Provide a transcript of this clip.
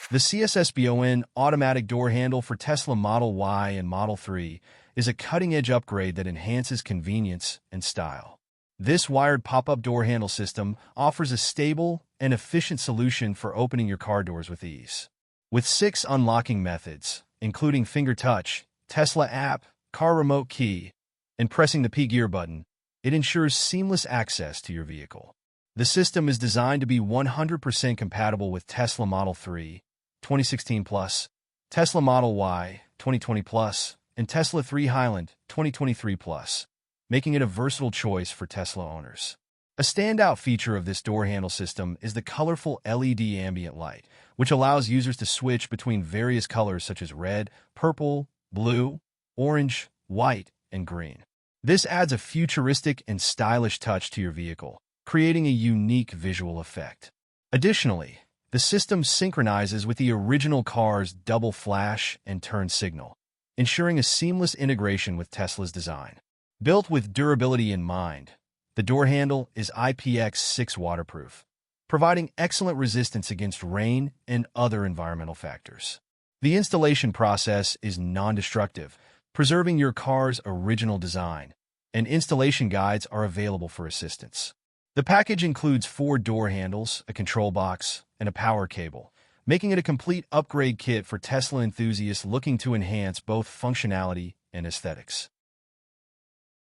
The CSSBOON Automatic Door Handle for Tesla Model Y and Model 3 is a cutting-edge upgrade that enhances convenience and style. This wired pop-up door handle system offers a stable and efficient solution for opening your car doors with ease. With 6 unlocking methods, including finger touch, Tesla app, car remote key, and pressing the P gear button, it ensures seamless access to your vehicle. The system is designed to be 100% compatible with Tesla Model 3, 2016 Plus, Tesla Model Y, 2020 Plus, and Tesla 3 Highland, 2023 Plus, making it a versatile choice for Tesla owners. A standout feature of this door handle system is the colorful LED ambient light, which allows users to switch between various colors such as red, purple, blue, orange, white, and green. This adds a futuristic and stylish touch to your vehicle, creating a unique visual effect. Additionally, the system synchronizes with the original car's double flash and turn signal, ensuring a seamless integration with Tesla's design. Built with durability in mind, the door handle is IPX6 waterproof, providing excellent resistance against rain and other environmental factors. The installation process is non-destructive, preserving your car's original design, and installation guides are available for assistance. The package includes 4 door handles, a control box, and a power cable, making it a complete upgrade kit for Tesla enthusiasts looking to enhance both functionality and aesthetics.